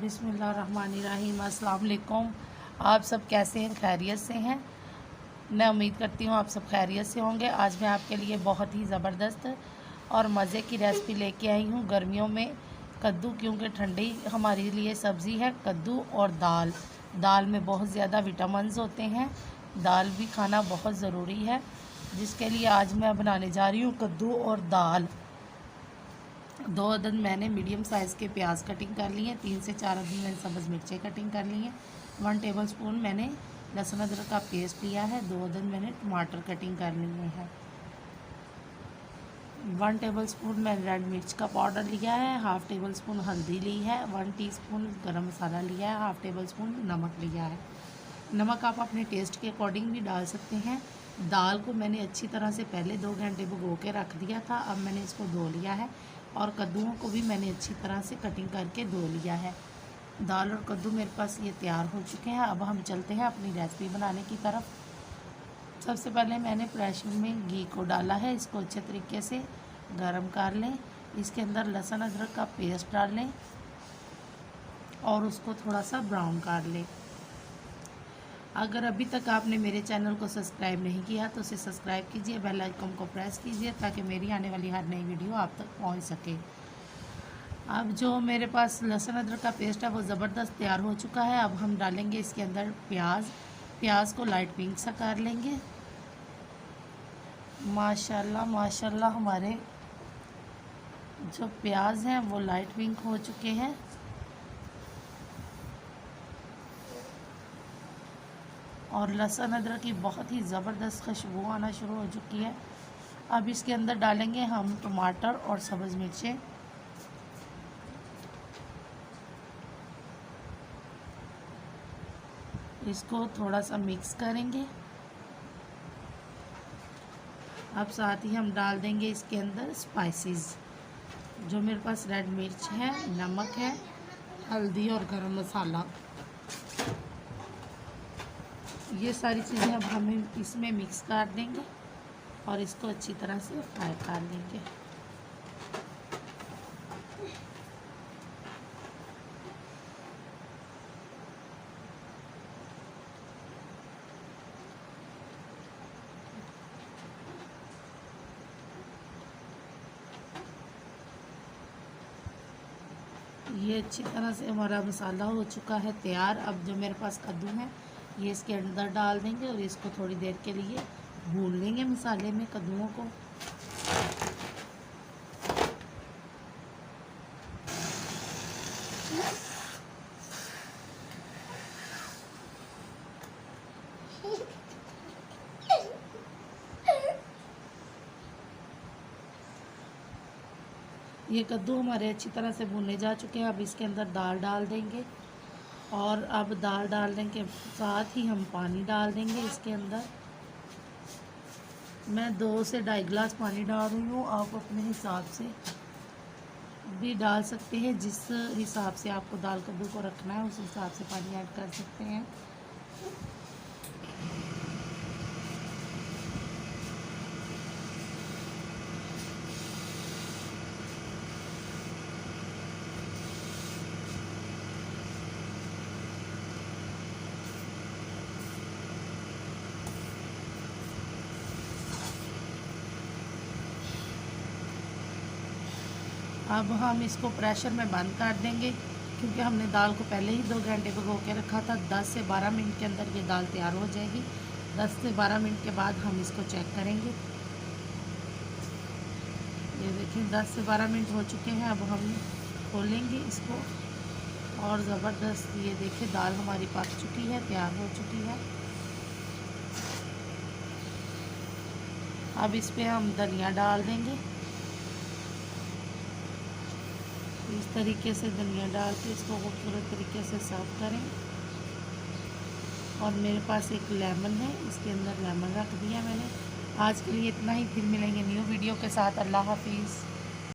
बिस्मिल्लाहिर्रहमानिर्रहीम। अस्सलाम वालेकुम। आप सब कैसे हैं? खैरियत से हैं? मैं उम्मीद करती हूँ आप सब खैरियत से होंगे। आज मैं आपके लिए बहुत ही ज़बरदस्त और मज़े की रेसिपी लेके आई हूँ। गर्मियों में कद्दू, क्योंकि ठंडी हमारे लिए सब्ज़ी है। कद्दू और दाल, दाल में बहुत ज़्यादा विटामिन्स होते हैं। दाल भी खाना बहुत ज़रूरी है, जिसके लिए आज मैं बनाने जा रही हूँ कद्दू और दाल। 2 अदद मैंने मीडियम साइज़ के प्याज कटिंग कर लिए हैं। 3 से 4 अदद मैंने सब्ज़ मिर्चें कटिंग कर ली हैं। 1 टेबलस्पून मैंने लहसुन अदरक का पेस्ट लिया है। 2 अदद मैंने टमाटर कटिंग कर लिए हैं। 1 टेबलस्पून मैंने रेड मिर्च का पाउडर लिया है। हाफ़ टेबल स्पून हल्दी ली है। 1 टीस्पून गरम मसाला लिया है। हाफ़ टेबल स्पून नमक लिया है। नमक आप अपने टेस्ट के अकॉर्डिंग भी डाल सकते हैं। दाल को मैंने अच्छी तरह से पहले 2 घंटे भिगो के रख दिया था। अब मैंने इसको धो लिया है और कद्दूओं को भी मैंने अच्छी तरह से कटिंग करके धो लिया है। दाल और कद्दू मेरे पास ये तैयार हो चुके हैं। अब हम चलते हैं अपनी रेसिपी बनाने की तरफ। सबसे पहले मैंने प्रेशर में घी को डाला है। इसको अच्छे तरीके से गरम कर लें। इसके अंदर लहसुन अदरक का पेस्ट डाल लें और उसको थोड़ा सा ब्राउन कर लें। अगर अभी तक आपने मेरे चैनल को सब्सक्राइब नहीं किया तो उसे सब्सक्राइब कीजिए, बेल आइकन को प्रेस कीजिए ताकि मेरी आने वाली हर नई वीडियो आप तक पहुंच सके। अब जो मेरे पास लहसुन अदरक का पेस्ट है वो ज़बरदस्त तैयार हो चुका है। अब हम डालेंगे इसके अंदर प्याज को लाइट पिंक सा कर लेंगे। माशाल्लाह माशाल्लाह हमारे जो प्याज हैं वो लाइट पिंक हो चुके हैं। और लहसुन अदरक की बहुत ही ज़बरदस्त खुशबू आना शुरू हो चुकी है। अब इसके अंदर डालेंगे हम टमाटर और सब्ज़ मिर्चें। इसको थोड़ा सा मिक्स करेंगे। अब साथ ही हम डाल देंगे इसके अंदर स्पाइसेस। जो मेरे पास रेड मिर्च है, नमक है, हल्दी और गरम मसाला, ये सारी चीज़ें अब हम इसमें मिक्स कर देंगे और इसको अच्छी तरह से फ्राई कर लेंगे। ये अच्छी तरह से हमारा मसाला हो चुका है तैयार। अब जो मेरे पास कद्दू है ये इसके अंदर डाल देंगे और इसको थोड़ी देर के लिए भून लेंगे मसाले में कद्दूओं को। ये कद्दू हमारे अच्छी तरह से भुने जा चुके हैं। अब इसके अंदर दाल डाल देंगे और अब दाल डालने के साथ ही हम पानी डाल देंगे इसके अंदर। मैं 2 से 2.5 गिलास पानी डाल रही हूँ। आप अपने हिसाब से भी डाल सकते हैं। जिस हिसाब से आपको दाल कद्दू को रखना है उस हिसाब से पानी ऐड कर सकते हैं। अब हम इसको प्रेशर में बंद कर देंगे, क्योंकि हमने दाल को पहले ही 2 घंटे भिगो के रखा था। 10 से 12 मिनट के अंदर ये दाल तैयार हो जाएगी। 10 से 12 मिनट के बाद हम इसको चेक करेंगे। ये देखिए 10 से 12 मिनट हो चुके हैं। अब हम खोलेंगे इसको और ज़बरदस्त ये देखिए दाल हमारी पक चुकी है, तैयार हो चुकी है। अब इस पर हम धनिया डाल देंगे। इस तरीके से धनिया डाल के इसको खूबसूरत तरीके से सर्व करें। और मेरे पास एक लेमन है, इसके अंदर लेमन रख दिया मैंने। आज के लिए इतना ही, फिर मिलेंगे न्यू वीडियो के साथ। अल्लाह हाफिज़।